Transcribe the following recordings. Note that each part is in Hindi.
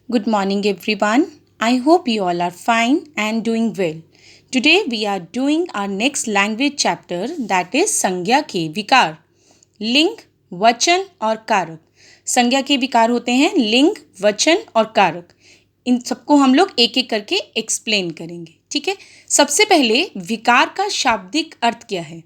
Good morning, everyone. I hope you all are fine and doing well. Today we are doing our next language chapter, that is संज्ञा के विकार. लिंग, वचन और कारक. संज्ञा के विकार होते हैं लिंग, वचन और कारक. इन सबको हम लोग एक एक करके एक्सप्लेन करेंगे. ठीक है. सबसे पहले विकार का शाब्दिक अर्थ क्या है.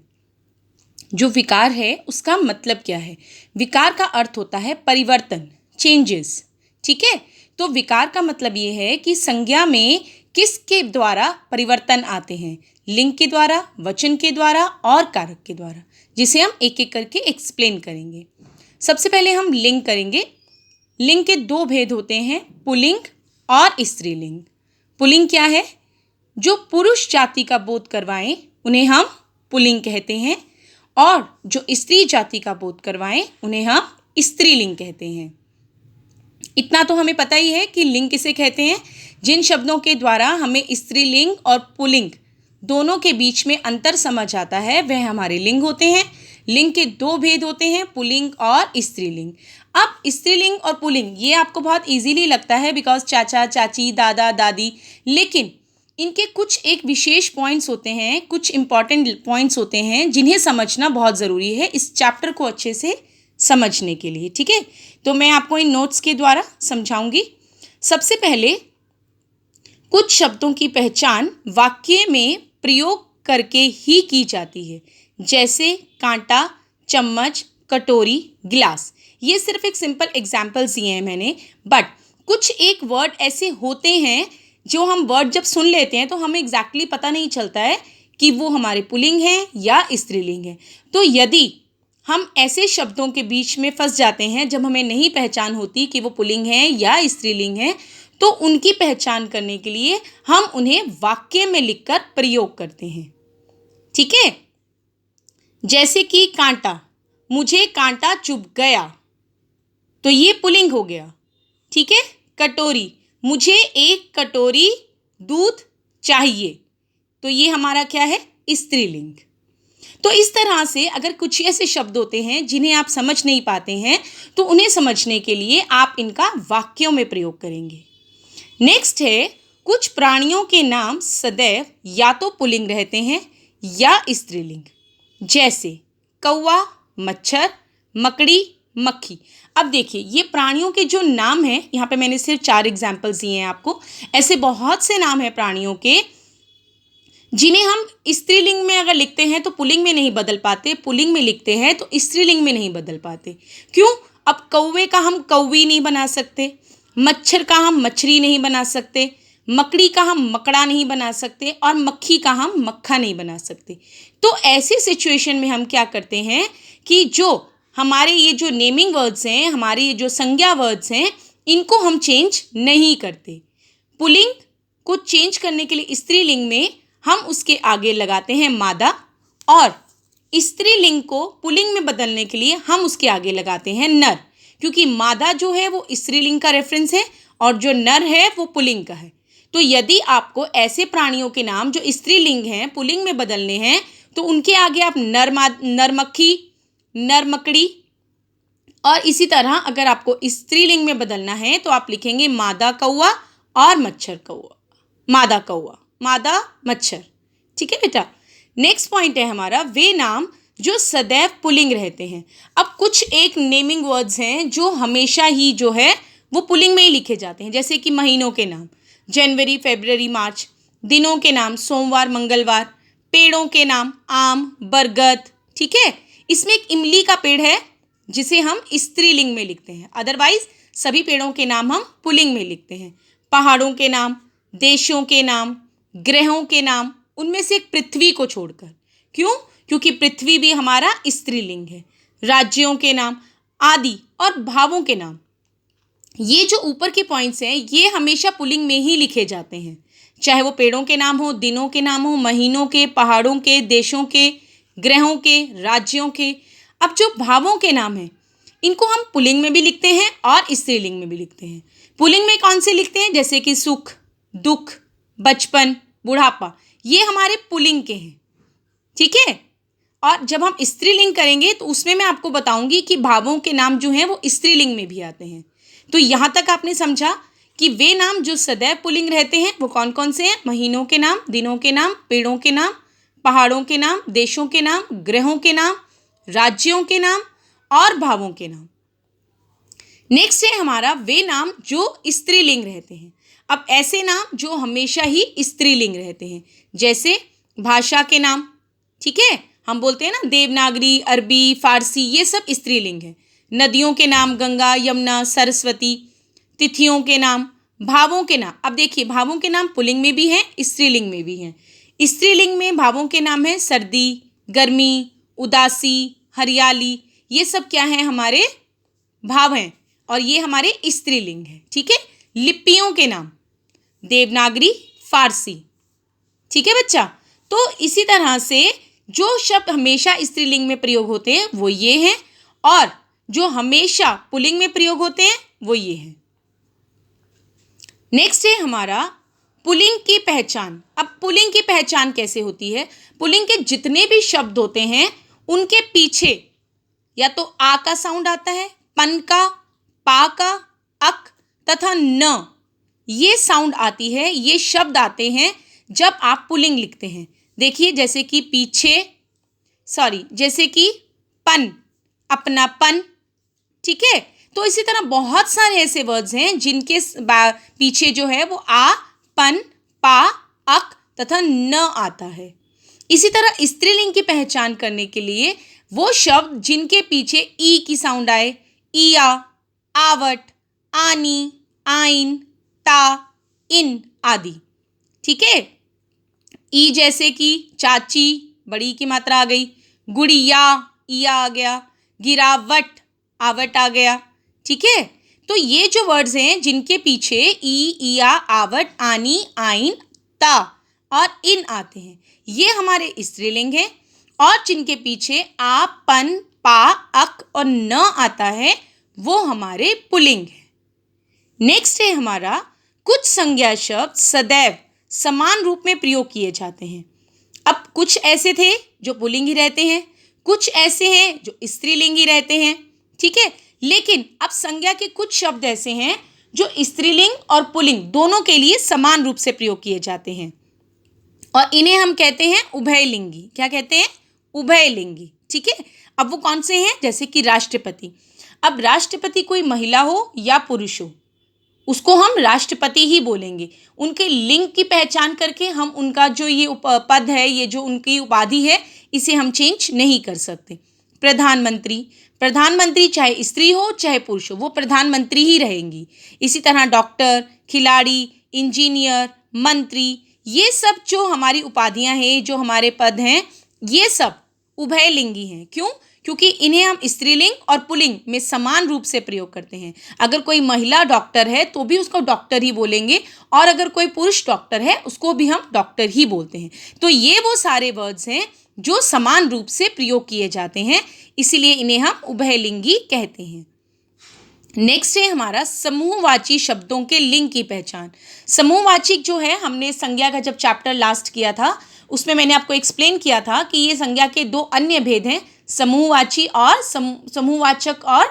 जो विकार है उसका मतलब क्या है. विकार का अर्थ होता है परिवर्तन, चेंजेस. ठीक है. तो विकार का मतलब ये है कि संज्ञा में किसके द्वारा परिवर्तन आते हैं. लिंग के द्वारा, वचन के द्वारा और कारक के द्वारा, जिसे हम एक एक करके एक्सप्लेन करेंगे. सबसे पहले हम लिंग करेंगे. लिंग के दो भेद होते हैं, पुल्लिंग और स्त्रीलिंग. पुल्लिंग क्या है. जो पुरुष जाति का बोध करवाएं उन्हें हम पुल्लिंग कहते हैं, और जो स्त्री जाति का बोध करवाएं उन्हें हम स्त्रीलिंग कहते हैं. इतना तो हमें पता ही है कि लिंग किसे कहते हैं. जिन शब्दों के द्वारा हमें स्त्रीलिंग और पुल्लिंग दोनों के बीच में अंतर समझ आता है वह हमारे लिंग होते हैं. लिंग के दो भेद होते हैं, पुल्लिंग और स्त्रीलिंग. अब स्त्रीलिंग और पुल्लिंग ये आपको बहुत इजीली लगता है बिकॉज चाचा चाची, दादा दादी, लेकिन इनके कुछ एक विशेष पॉइंट्स होते हैं, कुछ इंपॉर्टेंट पॉइंट्स होते हैं जिन्हें समझना बहुत ज़रूरी है इस चैप्टर को अच्छे से समझने के लिए. ठीक है. तो मैं आपको इन नोट्स के द्वारा समझाऊंगी. सबसे पहले कुछ शब्दों की पहचान वाक्य में प्रयोग करके ही की जाती है, जैसे कांटा, चम्मच, कटोरी, गिलास. ये सिर्फ एक सिंपल एग्जाम्पल्स दिए हैं मैंने, बट कुछ एक वर्ड ऐसे होते हैं जो हम वर्ड जब सुन लेते हैं तो हमें एग्जैक्टली पता नहीं चलता है कि वो हमारे पुल्लिंग हैं या स्त्रीलिंग हैं. तो यदि हम ऐसे शब्दों के बीच में फंस जाते हैं जब हमें नहीं पहचान होती कि वो पुल्लिंग हैं या स्त्रीलिंग हैं, तो उनकी पहचान करने के लिए हम उन्हें वाक्य में लिखकर प्रयोग करते हैं. ठीक है. जैसे कि कांटा, मुझे कांटा चुभ गया, तो ये पुल्लिंग हो गया. ठीक है. कटोरी, मुझे एक कटोरी दूध चाहिए, तो ये हमारा क्या है, स्त्रीलिंग. तो इस तरह से अगर कुछ ऐसे शब्द होते हैं जिन्हें आप समझ नहीं पाते हैं तो उन्हें समझने के लिए आप इनका वाक्यों में प्रयोग करेंगे. नेक्स्ट है, कुछ प्राणियों के नाम सदैव या तो पुल्लिंग रहते हैं या स्त्रीलिंग, जैसे कौवा, मच्छर, मकड़ी, मक्खी. अब देखिए ये प्राणियों के जो नाम हैं, यहाँ पे मैंने सिर्फ 4 एग्जाम्पल्स दिए हैं आपको. ऐसे बहुत से नाम हैं प्राणियों के जिन्हें हम स्त्रीलिंग में अगर लिखते हैं तो पुल्लिंग में नहीं बदल पाते, पुल्लिंग में लिखते हैं तो स्त्रीलिंग में नहीं बदल पाते. क्यों. अब कौवे का हम कौवी नहीं बना सकते, मच्छर का हम मछली नहीं बना सकते, मकड़ी का हम मकड़ा नहीं बना सकते, और मक्खी का हम मक्खा नहीं बना सकते. तो ऐसी सिचुएशन में हम क्या करते हैं कि जो हमारे ये जो नेमिंग वर्ड्स हैं, हमारे ये जो संज्ञा वर्ड्स हैं, इनको हम चेंज नहीं करते. पुल्लिंग को चेंज करने के लिए स्त्रीलिंग में हम उसके आगे लगाते हैं मादा, और स्त्रीलिंग को पुल्लिंग में बदलने के लिए हम उसके आगे लगाते हैं नर, क्योंकि मादा जो है वो स्त्रीलिंग का रेफरेंस है और जो नर है वो पुल्लिंग का है. तो यदि आपको ऐसे प्राणियों के नाम जो स्त्रीलिंग हैं पुल्लिंग में बदलने हैं तो उनके आगे आप नर मक्खी, नर मकड़ी, और इसी तरह अगर आपको स्त्रीलिंग में बदलना है तो आप लिखेंगे मादा कौवा और मच्छर कौवा, मादा कौवा, मादा मच्छर. ठीक है बेटा. नेक्स्ट पॉइंट है हमारा, वे नाम जो सदैव पुल्लिंग रहते हैं. अब कुछ एक नेमिंग वर्ड्स हैं जो हमेशा ही जो है वो पुल्लिंग में ही लिखे जाते हैं, जैसे कि महीनों के नाम जनवरी, फरवरी, मार्च. दिनों के नाम सोमवार, मंगलवार. पेड़ों के नाम आम, बरगद. ठीक है. इसमें एक इमली का पेड़ है जिसे हम स्त्रीलिंग में लिखते हैं, अदरवाइज सभी पेड़ों के नाम हम पुल्लिंग में लिखते हैं. पहाड़ों के नाम, देशों के नाम, ग्रहों के नाम, उनमें से एक पृथ्वी को छोड़कर. क्यों. क्योंकि पृथ्वी भी हमारा स्त्रीलिंग है. राज्यों के नाम आदि और भावों के नाम, ये जो ऊपर के पॉइंट्स हैं ये हमेशा पुल्लिंग में ही लिखे जाते हैं, चाहे वो पेड़ों के नाम हो, दिनों के नाम हो, महीनों के, पहाड़ों के, देशों के, ग्रहों के, राज्यों के. अब जो भावों के नाम हैं इनको हम पुल्लिंग में भी लिखते हैं और स्त्रीलिंग में भी लिखते हैं. पुल्लिंग में कौन से लिखते हैं, जैसे कि सुख, दुख, बचपन, बुढ़ापा, ये हमारे पुल्लिंग के हैं. ठीक है. और जब हम स्त्रीलिंग करेंगे तो उसमें मैं आपको बताऊंगी कि भावों के नाम जो हैं वो स्त्रीलिंग में भी आते हैं. तो यहाँ तक आपने समझा कि वे नाम जो सदैव पुल्लिंग रहते हैं वो कौन कौन से हैं? महीनों के नाम, दिनों के नाम, पेड़ों के नाम, पहाड़ों के नाम, देशों के नाम, ग्रहों के नाम, राज्यों के नाम और भावों के नाम। नेक्स्ट है हमारा वे नाम जो स्त्रीलिंग रहते हैं। अब ऐसे नाम जो हमेशा ही स्त्रीलिंग रहते हैं, जैसे भाषा के नाम, ठीक है, हम बोलते हैं ना देवनागरी, अरबी, फारसी, ये सब स्त्रीलिंग है। नदियों के नाम गंगा, यमुना, सरस्वती। तिथियों के नाम, भावों के नाम। अब देखिए भावों के नाम पुल्लिंग में भी हैं, स्त्रीलिंग में भी हैं। स्त्रीलिंग में भावों के नाम है सर्दी, गर्मी, उदासी, हरियाली। ये सब क्या है? हमारे भाव हैं और ये हमारे स्त्रीलिंग है, ठीक है। लिपियों के नाम देवनागरी, फारसी, ठीक है बच्चा। तो इसी तरह से जो शब्द हमेशा स्त्रीलिंग में प्रयोग होते हैं वो ये हैं और जो हमेशा पुल्लिंग में प्रयोग होते हैं वो ये हैं। नेक्स्ट है हमारा पुल्लिंग की पहचान। अब पुल्लिंग की पहचान कैसे होती है? पुल्लिंग के जितने भी शब्द होते हैं उनके पीछे या तो आ का साउंड आता है, पन का, पा का, अक तथा न, ये साउंड आती है, ये शब्द आते हैं जब आप पुल्लिंग लिखते हैं। देखिए जैसे कि जैसे कि पन, अपनापन, ठीक है। तो इसी तरह बहुत सारे ऐसे वर्ड्स हैं जिनके पीछे जो है वो आ, पन, पा, अक तथा न आता है। इसी तरह स्त्रीलिंग की पहचान करने के लिए वो शब्द जिनके पीछे ई की साउंड आए, इया, आवट, आनी, आइन, ता, इन आदि, ठीक है। ई जैसे कि चाची, बड़ी की मात्रा आ गई, गुड़िया, इया आ गया, गिरावट, आवट आ गया, ठीक है। तो ये जो वर्ड्स हैं जिनके पीछे ई, इया, आवट, आनी, आइन, ता और इन आते हैं, ये हमारे स्त्रीलिंग हैं और जिनके पीछे आ, पन, पा, अक और न आता है वो हमारे पुल्लिंग है। नेक्स्ट है हमारा कुछ संज्ञा शब्द सदैव समान रूप में प्रयोग किए जाते हैं। अब कुछ ऐसे थे जो पुल्लिंग ही रहते हैं, कुछ ऐसे हैं जो स्त्रीलिंग ही रहते हैं, ठीक है। लेकिन अब संज्ञा के कुछ शब्द ऐसे हैं जो स्त्रीलिंग और पुल्लिंग दोनों के लिए समान रूप से प्रयोग किए जाते हैं और इन्हें हम कहते हैं उभयलिंगी। क्या कहते हैं? उभयलिंगी, ठीक है। अब वो कौन से हैं? जैसे कि राष्ट्रपति। अब राष्ट्रपति कोई महिला हो या पुरुष हो, उसको हम राष्ट्रपति ही बोलेंगे। उनके लिंग की पहचान करके हम उनका जो ये पद है, ये जो उनकी उपाधि है, इसे हम चेंज नहीं कर सकते। प्रधानमंत्री चाहे स्त्री हो चाहे पुरुष हो, वो प्रधानमंत्री ही रहेंगी। इसी तरह डॉक्टर, खिलाड़ी, इंजीनियर, मंत्री, ये सब जो हमारी उपाधियां हैं, जो हमारे पद हैं, ये सब उभयलिंगी हैं। क्यों? क्योंकि इन्हें हम स्त्रीलिंग और पुल्लिंग में समान रूप से प्रयोग करते हैं। अगर कोई महिला डॉक्टर है तो भी उसको डॉक्टर ही बोलेंगे और अगर कोई पुरुष डॉक्टर है उसको भी हम डॉक्टर ही बोलते हैं। तो ये वो सारे वर्ड्स हैं जो समान रूप से प्रयोग किए जाते हैं, इसीलिए इन्हें हम उभयलिंगी कहते हैं। नेक्स्ट है हमारा समूहवाची शब्दों के लिंग की पहचान। समूहवाचक जो है, हमने संज्ञा का जब चैप्टर लास्ट किया था उसमें मैंने आपको एक्सप्लेन किया था कि ये संज्ञा के दो अन्य भेद हैं, समूहवाची और समूहवाचक और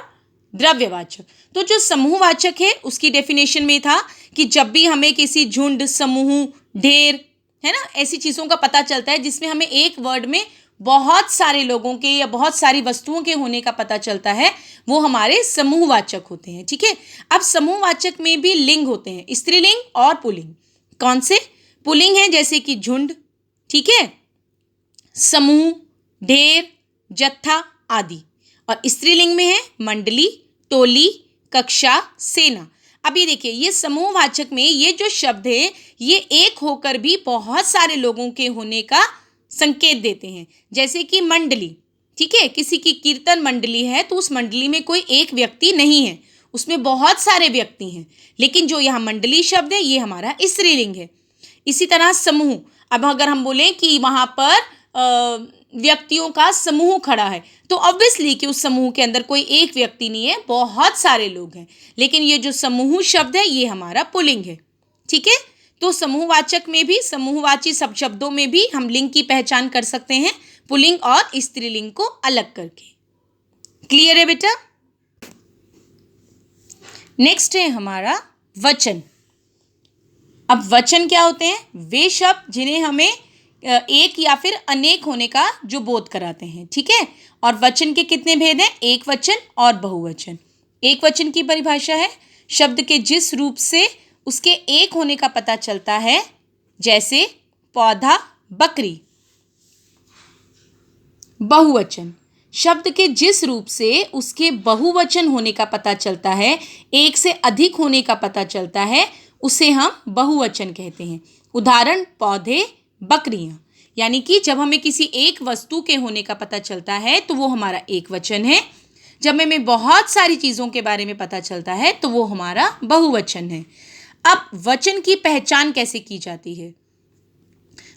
द्रव्यवाचक। तो जो समूहवाचक है उसकी डेफिनेशन में था कि जब भी हमें किसी झुंड, समूह, ढेर, है ना, ऐसी चीज़ों का पता चलता है जिसमें हमें एक वर्ड में बहुत सारे लोगों के या बहुत सारी वस्तुओं के होने का पता चलता है, वो हमारे समूहवाचक होते हैं, ठीक है। अब समूहवाचक में भी लिंग होते हैं, स्त्रीलिंग और पुल्लिंग। कौन से? पुल्लिंग है जैसे कि झुंड, ठीक है, समूह, ढेर, जत्था आदि, और स्त्रीलिंग में है मंडली, टोली, कक्षा, सेना। अब ये देखिए, ये समूहवाचक में ये जो शब्द है ये एक होकर भी बहुत सारे लोगों के होने का संकेत देते हैं। जैसे कि मंडली, ठीक है, किसी की कीर्तन मंडली है तो उस मंडली में कोई एक व्यक्ति नहीं है, उसमें बहुत सारे व्यक्ति हैं, लेकिन जो यहाँ मंडली शब्द है ये हमारा स्त्रीलिंग है। इसी तरह समूह, अब अगर हम बोलें कि वहाँ पर व्यक्तियों का समूह खड़ा है तो ऑब्वियसली कि उस समूह के अंदर कोई एक व्यक्ति नहीं है, बहुत सारे लोग हैं, लेकिन ये जो समूह शब्द है ये हमारा पुल्लिंग है, ठीक है। तो समूहवाचक में भी, समूहवाची सब शब्दों में भी हम लिंग की पहचान कर सकते हैं पुल्लिंग और स्त्रीलिंग को अलग करके। क्लियर है बेटा? नेक्स्ट है हमारा वचन। अब वचन क्या होते हैं? वे शब्द जिन्हें हमें एक या फिर अनेक होने का जो बोध कराते हैं, ठीक है। और वचन के कितने भेद हैं? एक वचन और बहुवचन। एक वचन की परिभाषा है शब्द के जिस रूप से उसके एक होने का पता चलता है, जैसे पौधा, बकरी। बहुवचन शब्द के जिस रूप से उसके बहुवचन होने का पता चलता है, एक से अधिक होने का पता चलता है, उसे हम बहुवचन कहते हैं। उदाहरण पौधे, बकरियां। यानी कि जब हमें किसी एक वस्तु के होने का पता चलता है तो वो हमारा एक वचन है। जब हमें बहुत सारी चीज़ों के बारे में पता चलता है तो वो हमारा बहुवचन है। अब वचन की पहचान कैसे की जाती है?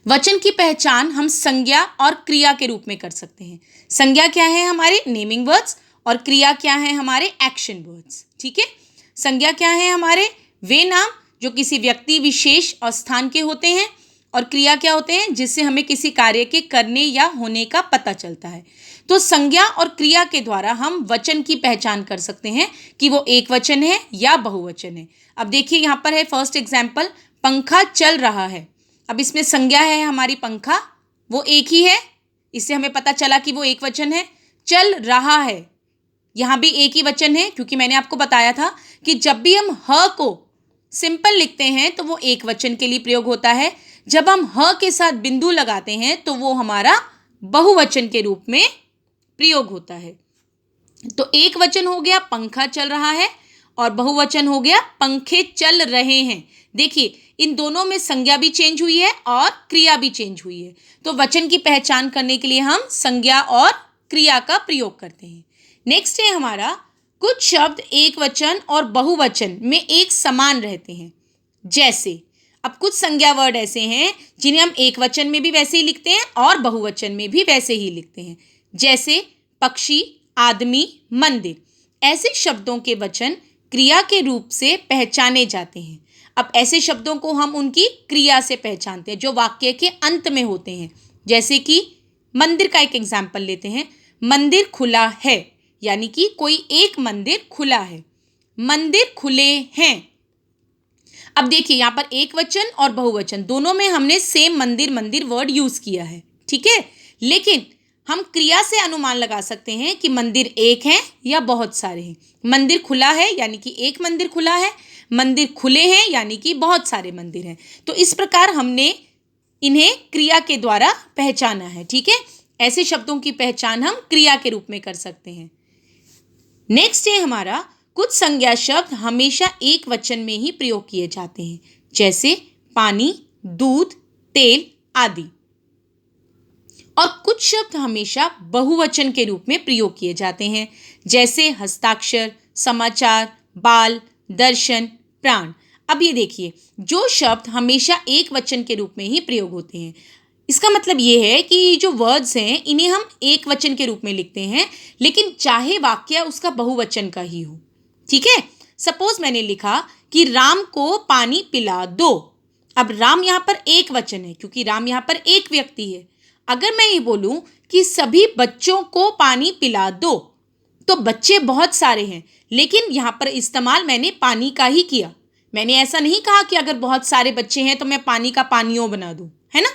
वचन की पहचान हम संज्ञा और क्रिया के रूप में कर सकते हैं। संज्ञा क्या है? हमारे नेमिंग वर्ड्स। और क्रिया क्या है? हमारे एक्शन वर्ड्स, ठीक है। संज्ञा क्या है? हमारे वे नाम जो किसी व्यक्ति, विशेष और स्थान के होते हैं। और क्रिया क्या होते हैं? जिससे हमें किसी कार्य के करने या होने का पता चलता है। तो संज्ञा और क्रिया के द्वारा हम वचन की पहचान कर सकते हैं कि वो एक वचन है या बहुवचन है। अब देखिए यहाँ पर है फर्स्ट एग्जाम्पल, पंखा चल रहा है। अब इसमें संज्ञा है हमारी पंखा, वो एक ही है, इससे हमें पता चला कि वो एक वचन है। चल रहा है, यहाँ भी एक ही वचन है, क्योंकि मैंने आपको बताया था कि जब भी हम ह को सिंपल लिखते हैं तो वो एक वचन के लिए प्रयोग होता है। जब हम ह के साथ बिंदु लगाते हैं तो वो हमारा बहुवचन के रूप में प्रयोग होता है। तो एक वचन हो गया पंखा चल रहा है और बहुवचन हो गया पंखे चल रहे हैं। देखिए इन दोनों में संज्ञा भी चेंज हुई है और क्रिया भी चेंज हुई है। तो वचन की पहचान करने के लिए हम संज्ञा और क्रिया का प्रयोग करते हैं। नेक्स्ट है हमारा, कुछ शब्द एक वचन और बहुवचन में एक समान रहते हैं। जैसे अब कुछ संज्ञा वर्ड ऐसे हैं जिन्हें हम एक वचन में भी वैसे ही लिखते हैं और बहुवचन में भी वैसे ही लिखते हैं। जैसे पक्षी, आदमी, मंदिर। ऐसे शब्दों के वचन क्रिया के रूप से पहचाने जाते हैं। अब ऐसे शब्दों को हम उनकी क्रिया से पहचानते हैं जो वाक्य के अंत में होते हैं। जैसे कि मंदिर का एक एग्जाम्पल लेते हैं, मंदिर खुला है, यानी कि कोई एक मंदिर खुला है। मंदिर खुले हैं। अब देखिए यहाँ पर एक वचन और बहुवचन दोनों में हमने सेम मंदिर मंदिर वर्ड यूज किया है, ठीक है। लेकिन हम क्रिया से अनुमान लगा सकते हैं कि मंदिर एक है या बहुत सारे हैं। मंदिर खुला है यानी कि एक मंदिर खुला है, मंदिर खुले हैं यानी कि बहुत सारे मंदिर हैं। तो इस प्रकार हमने इन्हें क्रिया के द्वारा पहचाना है, ठीक है। ऐसे शब्दों की पहचान हम क्रिया के रूप में कर सकते हैं। नेक्स्ट है हमारा, कुछ संज्ञा शब्द हमेशा एक वचन में ही प्रयोग किए जाते हैं। जैसे पानी, दूध, तेल आदि। और कुछ शब्द हमेशा बहुवचन के रूप में प्रयोग किए जाते हैं। जैसे हस्ताक्षर, समाचार, बाल, दर्शन, प्राण। अब ये देखिए, जो शब्द हमेशा एक वचन के रूप में ही प्रयोग होते हैं, इसका मतलब ये है कि जो वर्ड्स हैं इन्हें हम एक वचन के रूप में लिखते हैं, लेकिन चाहे वाक्य उसका बहुवचन का ही हो, ठीक है। सपोज मैंने लिखा कि राम को पानी पिला दो। अब राम यहाँ पर एक वचन है क्योंकि राम यहाँ पर एक व्यक्ति है। अगर मैं ये बोलूं कि सभी बच्चों को पानी पिला दो, तो बच्चे बहुत सारे हैं, लेकिन यहाँ पर इस्तेमाल मैंने पानी का ही किया। मैंने ऐसा नहीं कहा कि अगर बहुत सारे बच्चे हैं तो मैं पानी का पानियों बना दूं, है ना।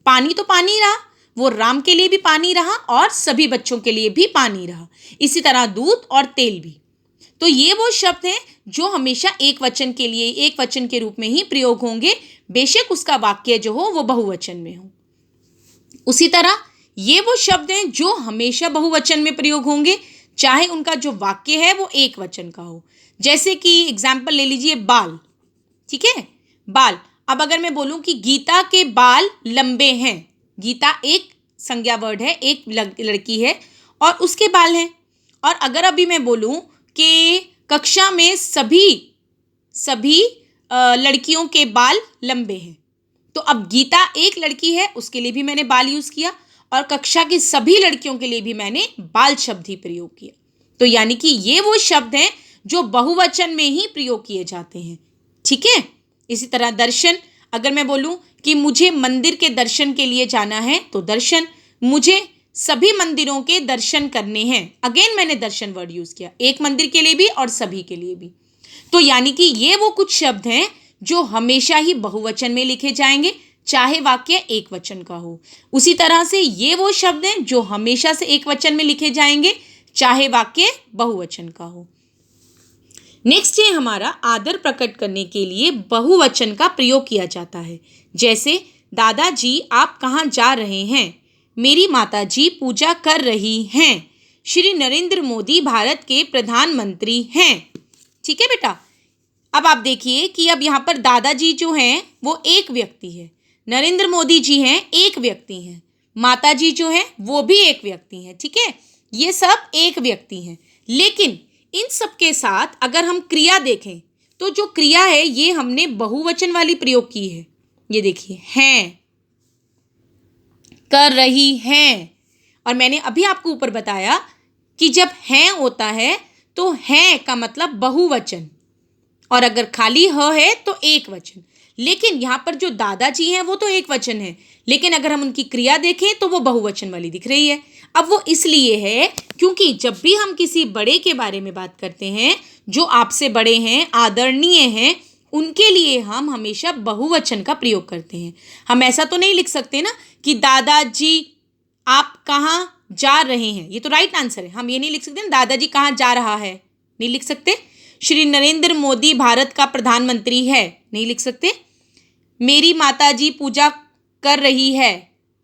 पानी तो पानी रहा, वो राम के लिए भी पानी रहा और सभी बच्चों के लिए भी पानी रहा। इसी तरह दूध और तेल भी। तो ये वो शब्द हैं जो हमेशा एक वचन के लिए एक वचन के रूप में ही प्रयोग होंगे, बेशक उसका वाक्य जो हो वो बहुवचन में हो। उसी तरह ये वो शब्द हैं जो हमेशा बहुवचन में प्रयोग होंगे, चाहे उनका जो वाक्य है वो एक वचन का हो। जैसे कि एग्जाम्पल ले लीजिए बाल, ठीक है, बाल। अब अगर मैं बोलूं कि गीता के बाल लंबे हैं, गीता एक संज्ञा वर्ड है, एक लड़की है और उसके बाल हैं। और अगर अभी मैं बोलूं कि कक्षा में सभी लड़कियों के बाल लंबे हैं, तो अब गीता एक लड़की है, उसके लिए भी मैंने बाल यूज़ किया और कक्षा की सभी लड़कियों के लिए भी मैंने बाल शब्द ही प्रयोग किया। तो यानी कि ये वो शब्द हैं जो बहुवचन में ही प्रयोग किए जाते हैं, ठीक है। इसी तरह दर्शन, अगर मैं बोलूं कि मुझे मंदिर के दर्शन के लिए जाना है तो दर्शन, मुझे सभी मंदिरों के दर्शन करने हैं, अगेन मैंने दर्शन वर्ड यूज़ किया, एक मंदिर के लिए भी और सभी के लिए भी। तो यानी कि ये वो कुछ शब्द हैं जो हमेशा ही बहुवचन में लिखे जाएंगे, चाहे वाक्य एक वचन का हो। उसी तरह से ये वो शब्द हैं जो हमेशा से एक वचन में लिखे जाएंगे, चाहे वाक्य बहुवचन का हो। नेक्स्ट है हमारा आदर प्रकट करने के लिए बहुवचन का प्रयोग किया जाता है। जैसे दादाजी आप कहाँ जा रहे हैं, मेरी माताजी पूजा कर रही हैं, श्री नरेंद्र मोदी भारत के प्रधानमंत्री हैं। ठीक है बेटा। अब आप देखिए कि अब यहाँ पर दादाजी जो हैं वो एक व्यक्ति है, नरेंद्र मोदी जी हैं एक व्यक्ति हैं, माताजी जो हैं वो भी एक व्यक्ति हैं। ठीक है, ये सब एक व्यक्ति हैं। लेकिन इन सब के साथ अगर हम क्रिया देखें तो जो क्रिया है ये हमने बहुवचन वाली प्रयोग की है। ये देखिए, हैं, कर रही हैं। और मैंने अभी आपको ऊपर बताया कि जब हैं होता है तो हैं का मतलब बहुवचन, और अगर खाली ह है तो एक वचन। लेकिन यहाँ पर जो दादाजी हैं वो तो एक वचन है, लेकिन अगर हम उनकी क्रिया देखें तो वो बहुवचन वाली दिख रही है। अब वो इसलिए है क्योंकि जब भी हम किसी बड़े के बारे में बात करते हैं, जो आपसे बड़े हैं, आदरणीय हैं, उनके लिए हम हमेशा बहुवचन का प्रयोग करते हैं। हम ऐसा तो नहीं लिख सकते ना कि दादाजी आप कहाँ जा रहे हैं, ये तो राइट आंसर है। हम ये नहीं लिख सकते ना दादाजी कहाँ जा रहा है, नहीं लिख सकते। श्री नरेंद्र मोदी भारत का प्रधानमंत्री है, नहीं लिख सकते। मेरी माताजी पूजा कर रही है,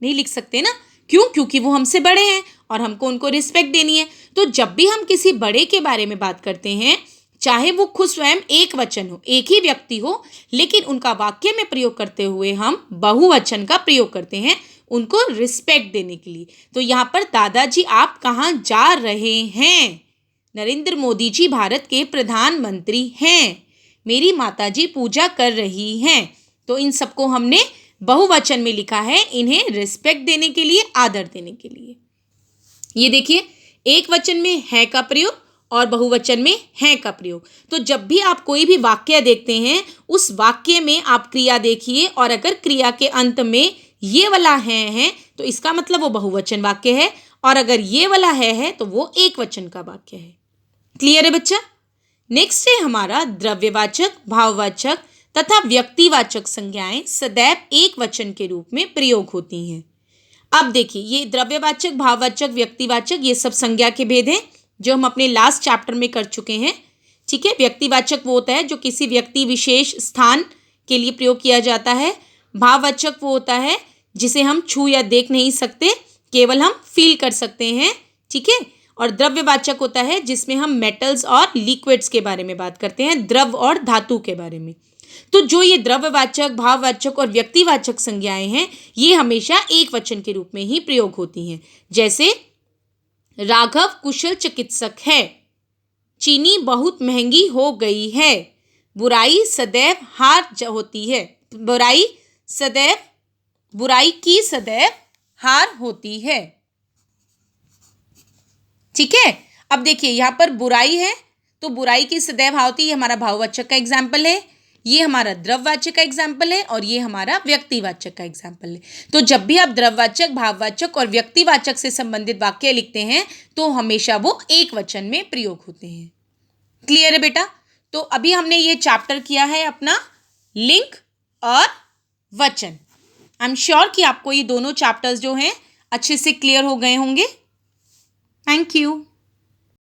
नहीं लिख सकते ना। क्यों? क्योंकि वो हमसे बड़े हैं और हमको उनको रिस्पेक्ट देनी है। तो जब भी हम किसी बड़े के बारे में बात करते हैं, चाहे वो खुद स्वयं एक वचन हो, एक ही व्यक्ति हो, लेकिन उनका वाक्य में प्रयोग करते हुए हम बहुवचन का प्रयोग करते हैं उनको रिस्पेक्ट देने के लिए। तो यहाँ पर दादाजी आप कहाँ जा रहे हैं, नरेंद्र मोदी जी भारत के प्रधानमंत्री हैं, मेरी माताजी पूजा कर रही हैं। तो इन सबको हमने बहुवचन में लिखा है, इन्हें रिस्पेक्ट देने के लिए, आदर देने के लिए। ये देखिए, एक वचन में है का प्रयोग और बहुवचन में है का प्रयोग। तो जब भी आप कोई भी वाक्य देखते हैं, उस वाक्य में आप क्रिया देखिए, और अगर क्रिया के अंत में ये वाला है तो इसका मतलब वो बहुवचन वाक्य है, और अगर ये वाला है तो वो एक वचन का वाक्य है। क्लियर है बच्चा? नेक्स्ट है हमारा द्रव्यवाचक, भाववाचक तथा व्यक्तिवाचक संज्ञाएं सदैव एक वचन के रूप में प्रयोग होती हैं। अब देखिए, ये द्रव्यवाचक, भाववाचक, व्यक्तिवाचक, ये सब संज्ञा के भेद हैं जो हम अपने लास्ट चैप्टर में कर चुके हैं। ठीक है, व्यक्तिवाचक वो होता है जो किसी व्यक्ति विशेष स्थान के लिए प्रयोग किया जाता है। भाववाचक वो होता है जिसे हम छू या देख नहीं सकते, केवल हम फील कर सकते हैं। ठीक है, और द्रव्यवाचक होता है जिसमें हम मेटल्स और लिक्विड्स के बारे में बात करते हैं, द्रव और धातु के बारे में। तो जो ये द्रव्यवाचक, भाववाचक और व्यक्तिवाचक संज्ञाएं हैं, ये हमेशा एक वचन के रूप में ही प्रयोग होती हैं। जैसे राघव कुशल चिकित्सक है, चीनी बहुत महंगी हो गई है, बुराई सदैव हार होती है, बुराई की सदैव हार होती है। ठीक है, अब देखिए यहाँ पर बुराई है तो बुराई की सदैव हार होती है, हमारा भाववाचक का एग्जाम्पल है, ये हमारा द्रव्यवाचक का एग्जाम्पल है, और ये हमारा व्यक्तिवाचक का एग्जाम्पल है। तो जब भी आप द्रव्यवाचक, भाववाचक और व्यक्तिवाचक से संबंधित वाक्य लिखते हैं तो हमेशा वो एक वचन में प्रयोग होते हैं। क्लियर है बेटा? तो अभी हमने ये चैप्टर किया है अपना लिंग और वचन। आई एम श्योर कि आपको ये दोनों चैप्टर्स जो हैं अच्छे से क्लियर हो गए होंगे। Thank you.